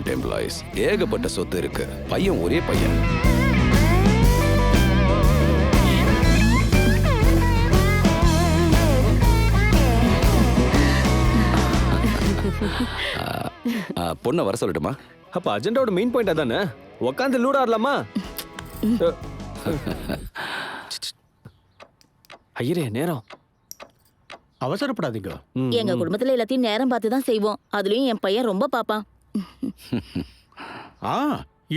Government employees, ஏகப்பட்ட சொத்து இருக்கு. பையன் ஒரே பையன். பொண்ணை வர சொல்லட்டுமா? அப்ப அஜெண்டாவோட மெயின் பாயிண்ட் அதானே. உட்காந்து லூடா ஆடலாமா? ஐயரே நேரம். அவசரப்படாதீங்க. எங்க குடும்பத்துல எல்லாத்தையும் நேரம் பார்த்து தான் செய்வோம். அதுலயும் என் பையன் ரொம்ப பாப்பான்.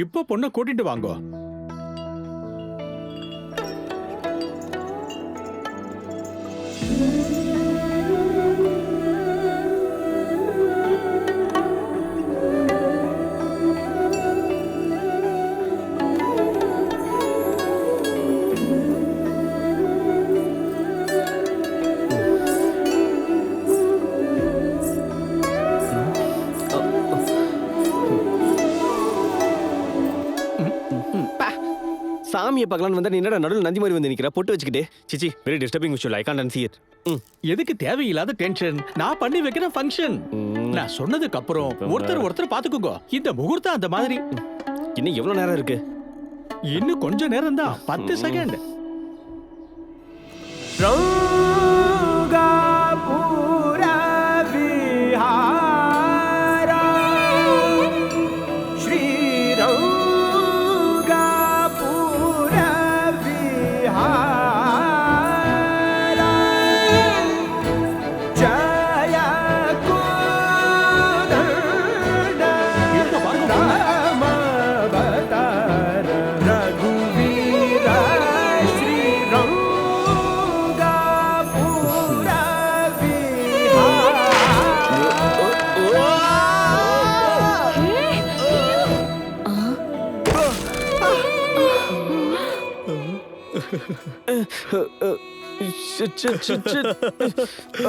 இப்போ பொண்ணை கூட்டிட்டு வாங்க. சாமியை பார்க்கலான்னு வந்தா நீ என்னடா நடுவில் நந்தி மாதிரி வந்து நிக்கிற பொட்டு வச்சுக்கிட்டே? சிச்சி, very disturbing visual. I can't see it. எதுக்கு தேவையில்லாத டென்ஷன்? நான் பண்ணி வைக்கிற ஃபங்க்ஷன். நான் சொன்னதுக்கு அப்புறம் ஒருத்தர் பாத்துக்கோங்க. இந்த முகூர்த்தம் அந்த மாதிரி. இன்னும் எவ்வளவு நேரம் இருக்கு? இன்னும் கொஞ்ச நேரம் தான், 10 செகண்ட்.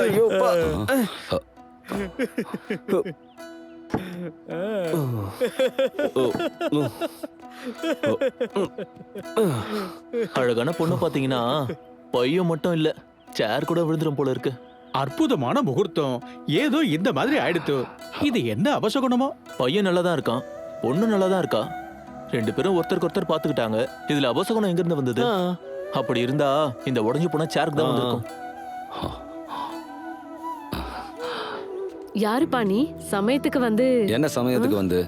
ஐயோ அழகான பொண்ணு பாத்தீங்கன்னா பையன் மட்டும் இல்ல, சேர் கூட விழுந்துரும் போல இருக்கு. அற்புதமான முகூர்த்தம். ஏதோ இந்த மாதிரி ஆயிடுத்து. இது என்ன அவசகுணமோ? பையன் நல்லா தான் இருக்கான், பொண்ணு நல்லா தான் இருக்கா. 2 பேரும் ஒருத்தருக்கு ஒருத்தர் பாத்துக்கிட்டாங்க. இதுல அபசகுணம் எங்க இருந்து வந்தது? அப்படி இருந்தா இந்த உடைஞ்சு போன சேருக்கு தான் வந்திருக்கும். யாருப்பா நீ? சமயத்துக்கு வந்து என்ன சமயத்துக்கு வந்து?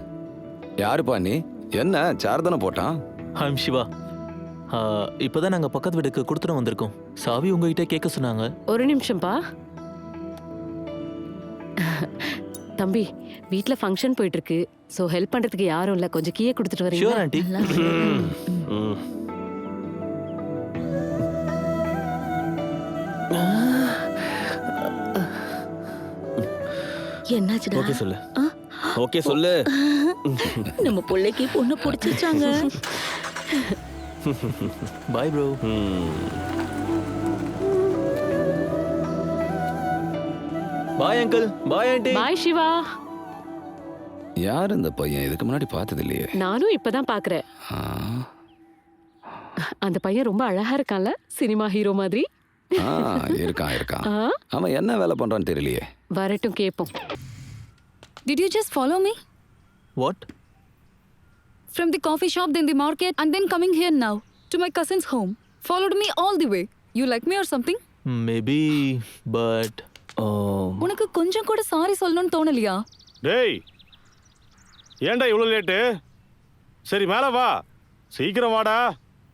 யாருப்பா நீ? என்ன சேர் தானே போட்டான்? ஐம் சிவா. இப்பதான் நாங்க பக்கத்து வீட்டுக்கு கொடுத்துட்டு வந்திருக்கோம். சாவி உங்ககிட்ட கேட்க சொன்னாங்க. ஒரு நிமிஷம்ப்பா. தம்பி, வீட்ல ஃபங்க்ஷன் போயிட்டு இருக்கு. சோ ஹெல்ப் பண்றதுக்கு யாரும் இல்ல. கொஞ்சம் கீயை கொடுத்துட்டு வரீங்களா? Sure aunty. என்னாச்சுடா? ஓகே சொல்லு. ஓகே சொல்லு. நம்ம பிள்ளைக்கு பொண்ணு பிடிச்சிருச்சாங்க. Bye bro. Bye uncle. Bye aunty. Bye Shiva. யார் இந்த பையன்? இதுக்கு முன்னாடி பார்த்தது இல்லையே. நானும் இப்பதான் பாக்குறேன். அந்த பையன் ரொம்ப அழகா இருக்கான்ல, சினிமா ஹீரோ மாதிரி. இருக்கான். அவன் என்ன வேலை பண்றான்னு தெரியலையே. வரட்டும் கேப்போம். Did you just follow me? What? From the coffee shop, then the market, and then coming here now to my cousin's home. Followed me all the way. You like me or something? Maybe, but உனக்கு கொஞ்சம் கூட sorry சொல்லணும்னு தோணலையா? டேய், ஏன்டா இவ்வளோ late? சரி மேலே வா, சீக்கிரம் வாடா.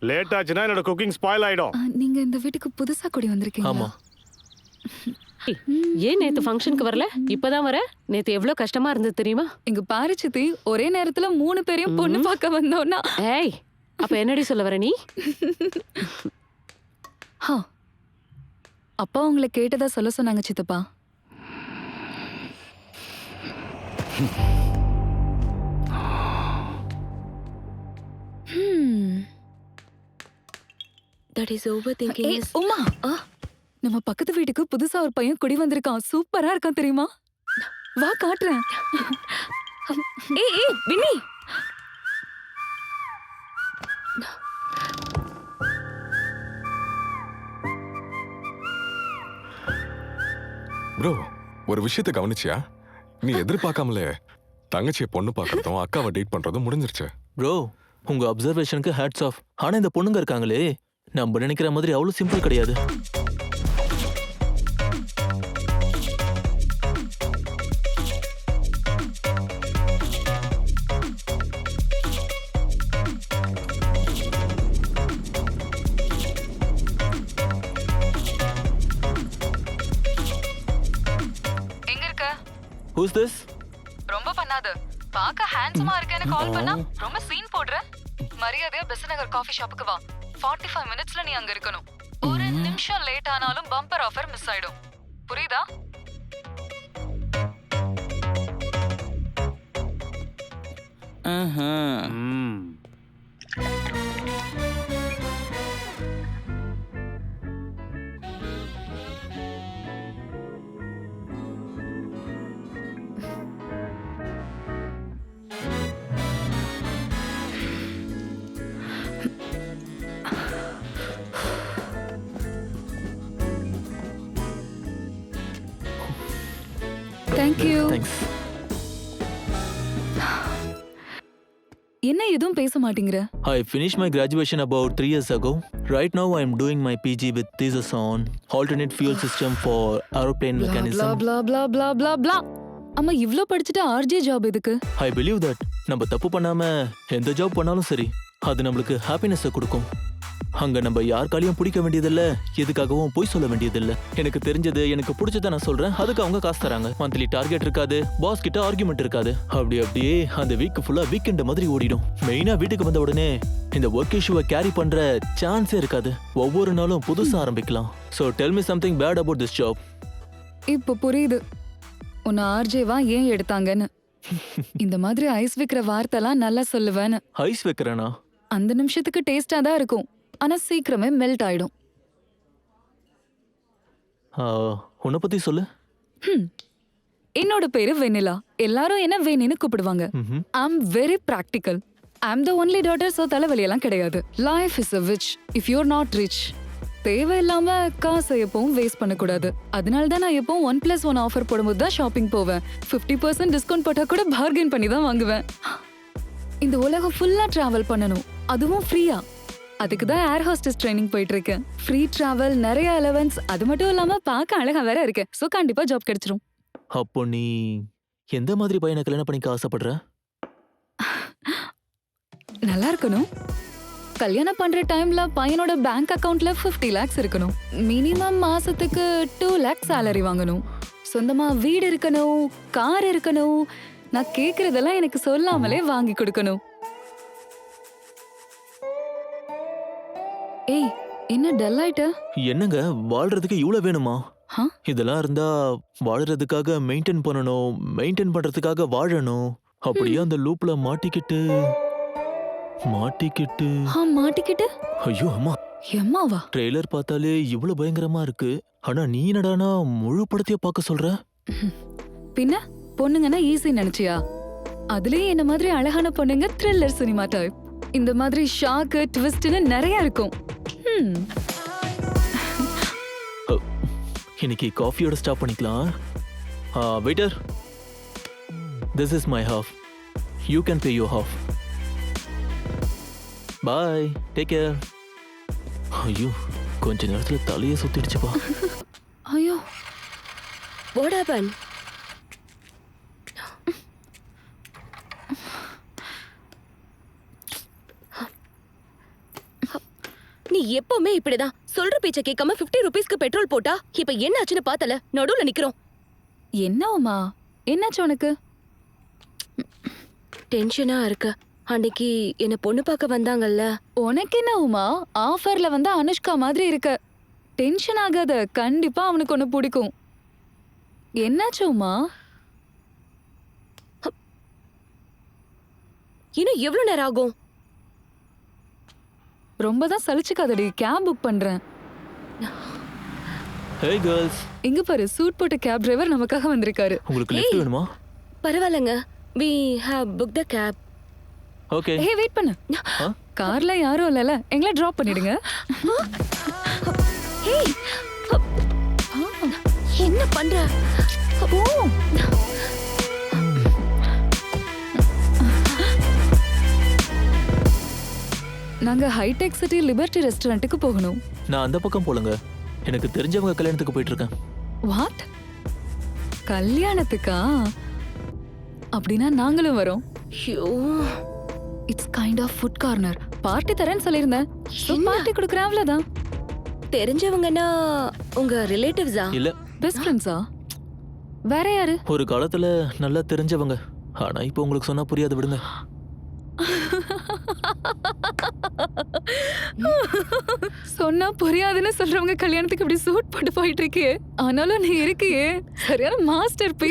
லேட் ஆச்சுன்னா என்னோட குக்கிங் ஸ்பாயில் ஆயிடும். நீங்க இந்த வீட்டுக்கு புதுசா கூடி வந்திருக்கீங்க. ஆமா. ஏன் நேத்து ஃபங்க்ஷனுக்கு வரல? இப்பதான் வர. நேத்து எவ்வளவு கஷ்டமா இருந்தது தெரியுமா? எங்க பாரு சித்தி, ஒரே நேரத்துல 3 பேரையும் பொண்ணு பார்க்க வந்தோம்னா. ஏய், அப்ப என்னடி சொல்ல வர நீ? அப்பா உங்களை கேட்டதா சொல்ல சொன்னாங்க சித்தப்பா. That is overthinking. உமா, நம்ம பக்கத்து வீட்டுக்கு புதுசா ஒரு பையன் குடி வந்திருக்கான். சூப்பரா இருக்கான் தெரியுமா? வா காட்டுறேன். ஏய் வினி. ப்ரோ, ஒரு விஷயத்தை கவனிச்சியா? நீ எதிர்பார்க்காமலே தங்கச்சியை பொண்ணு பார்க்கறதும் அக்காவை டேட் பண்றதும் முடிஞ்சிருச்சு. ப்ரோ உங்க அப்சர்வேஷனுக்கு ஹேட்ஸ் ஆஃப். ஆனா இந்த பொண்ணுங்க இருக்காங்களே நம்ம நினைக்கிற மாதிரி அவ்வளவு சிம்பிள் கிடையாது. எங்க இருக்க? Who's this? ரொம்ப பண்ணாத. பாக்க ஹேண்ட்ஸமா இருக்கேன்னு கால் பண்ணா ரொம்ப சீன் போடுற. மரியாதையா பெசநகர் காஃபி ஷாப்புக்கு வா. 45 மினிட்ஸ்ல நீ அங்க இருக்கணும். ஒரு நிமிஷம் லேட் ஆனாலும் பம்பர் ஆஃபர் மிஸ் ஆயிடும். புரியுதா? Thank you. Thanks. என்ன எதுவும் பேச மாட்டீங்கற? I finished my graduation about 3 years ago. Right now I am doing my PG with thesis on alternate fuel system for aeroplane mechanism. blah blah blah blah blah. அம்மா இவ்ளோ படிச்சிட்டு RJ job எதுக்கு? I believe that நம்ம தப்பு பண்ணாம எந்த job பண்ணாலும் சரி அது நம்மளுக்கு ஹாப்பினஸ் கொடுக்கும். அங்க நம்ம யாருக்காலையும் பிடிக்க வேண்டியதில்ல, எதுக்காகவும் போய் சொல்ல வேண்டியதில்ல. எனக்கு தெரிஞ்சது எனக்கு பிடிச்சதை நான் சொல்றேன், அதுக்கு அவங்க காசு தராங்க. மந்த்லி டார்கெட் இருக்காது, பாஸ் கிட்ட ஆர்குமெண்ட் இருக்காது. அப்படியே அந்த வீக் ஃபுல்லா வீக்கெண்ட் மாதிரி ஓடிடும். மெயினா வீட்டுக்கு வந்த உடனே இந்த ஒர்க் இஷ்யூவை கேரி பண்ற சான்ஸே இருக்காது. ஒவ்வொரு நாளும் புதுசா ஆரம்பிக்கலாம். So tell me something bad about this job. இப்போ புரியுது உன்னை ஆர்ஜேவா ஏன் எடுத்தாங்கன்னு. இந்த மாதிரி ஐஸ் வைக்கிற வார்த்தைலாம் நல்லா சொல்லுவேன்னு. ஐஸ் வைக்கிறேனா? அந்த நிமிஷத்துக்கு டேஸ்டா தான் இருக்கும், ஆனா சீக்கிரமே மெல்ட் ஆயிடும். உன்னை பத்தி சொல்லு. என்னோட பேரு வெனிலா. எல்லாரும் என்ன வேணின்னு கூப்பிடுவாங்க. I am very practical. I am the only daughter, so தலைவலியெல்லாம் கிடையாது. Life is a bitch if you are not rich. தேவையில்லாம காசை எப்பவும் வேஸ்ட் பண்ணக்கூடாது. அதனால தான் நான் எப்பவும் 1+1 ஆஃபர் போடும்போது தான் ஷாப்பிங் போவேன். 50% டிஸ்கவுண்ட் போட்டா கூட பார்கெயின் பண்ணி தான் வாங்குவேன். இந்த உலகம் ஃபுல்லா டிராவல் பண்ணணும், அதுவும் ஃப்ரீயா. அதுக்கு தான் ஏர் ஹோஸ்டஸ் ட்ரைனிங் போயிட்டு இருக்கேன். ஃப்ரீ டிராவல், நிறைய அலவன்ஸ், அது மட்டும் இல்லாம பார்க்க அழகா வேற இருக்கு. சோ கண்டிப்பா ஜாப் கிடைச்சிரும். அப்போ நீ எந்த மாதிரி பையனை கல்யாணம் பண்ணிக்க ஆசைப்படுற? நல்லா இருக்கணும். கல்யாணம் பண்ற டைம்ல பையனோட பேங்க் அக்கவுண்ட்ல 50 lakhs இருக்கணும். மினிமம் மாசத்துக்கு 2 lakh salary வாங்கணும். சொந்தமா வீடு இருக்கணும், கார் இருக்கணும். நான் கேக்குறதெல்லாம் எனக்கு சொல்லாமலே வாங்கி கொடுக்கணும். ஏய், என்ன டல் ஆயிட்ட? என்னங்க வாழ்றதுக்கு இவ்வளவு வேணுமா? இதெல்லாம் இருந்தா வாழறதுக்காக மெயின்டைன் பண்ணணும், மெயின்டைன் பண்றதுக்காக வாழணும். அப்படியே அந்த லூப்ல மாட்டிக்கிட்டு ஐயோ அம்மா, எம்மாவா? ட்ரெய்லர் பார்த்தாலே இவ்வளவு பயங்கரமா இருக்கு. ஆனா நீ என்னடானா முழு படத்தையே பார்க்க சொல்ற? பின்ன பொண்ணுங்கன்னா ஈஸி நினைச்சியா? அதுலயும் என்ன மாதிரி அழகான பொண்ணுங்க த்ரில்லர் சினிமா டைப். இந்த மாதிரி ஷாக் ட்விஸ்ட்னு நிறைய இருக்கும். இன்னைக்கு காஃபியோட ஸ்டாப் பண்ணிக்கலாம். Waiter, this is my half. You can pay your half. Bye. Take care. ஐயோ, கொஞ்ச நேரத்துல தலையே சுத்திடுச்சுப்பா. ஐயோ, what happened? நீ எப்பவுமே இப்படிதான் சொல்ற பேச்ச கேட்காம 50 rupeesக்கு பெட்ரோல் போட்டா இப்ப என்ன ஆச்சுன்னு பார்த்தல, நடுவுல நிக்கிறோம். என்ன உமா, என்னாச்சு உனக்கு? டென்ஷனா இருக்க. அன்னைக்கு என்ன பொண்ணு பார்க்க வந்தாங்கல்ல. உனக்கு என்ன உமா, ஆஃபர்ல வந்து அனுஷ்கா மாதிரி இருக்க. டென்ஷன் ஆகாத, கண்டிப்பா அவனுக்கு ஒண்ணு பிடிக்கும். என்னாச்சு உமா? இன்னும் எவ்வளவு நேரம் ஆகும்? ரொம்ப தான் சலிச்சுக்காதடி, கேப் புக் பண்றேன். Hey girls. இங்க பாரு, சூட் போட்ட கேப் டிரைவர் நமக்காக வந்திருக்காரு. உங்களுக்கு லிஃப்ட் வேணுமா? பரவாயில்லைங்க, we have booked the cab. Okay. ஏய் வெயிட் பண்ணு. கார்ல யாரும் இல்லல, எங்களை டிராப் பண்ணிடுங்க. ஏய், என்ன பண்ற? ஓ, நாங்க ஹைடெக் சிட்டி லிபர்ட்டி ரெஸ்டாரண்ட்டுக்கு போகணும். நான் அந்த பக்கம் போலங்க. எனக்கு தெரிஞ்சவங்க கல்யாணத்துக்கு போயிட்டு இருக்கேன். வாட்? கல்யாணத்துக்கா? அப்படின்னா நாங்களும் வரோம். ஐயோ, it's kind of food corner. Party தரேன்னு சொல்லியிருந்தேன். So என்ன? பார்ட்டி கொடுக்குறேன் அவ்வளவுதான். தெரிஞ்சவங்கன்னா உங்க ரிலேட்டிவ்ஸா? இல்ல, பெஸ்ட் ஃப்ரெண்ட்ஸா? வேற யாரு? ஒரு காலத்துல நல்லா தெரிஞ்சவங்க. ஆனா இப்போ உங்களுக்கு சொன்னா புரியாது, விடுங்க. சொன்னா புரியாதுன்னு சொல்றவங்க கல்யாணத்துக்கு இப்படி சூட் போட்டு போயிட்டு இருக்கே. ஆனாலும் நீ இருக்கியே சரியான மாஸ்டர் பீஸ்.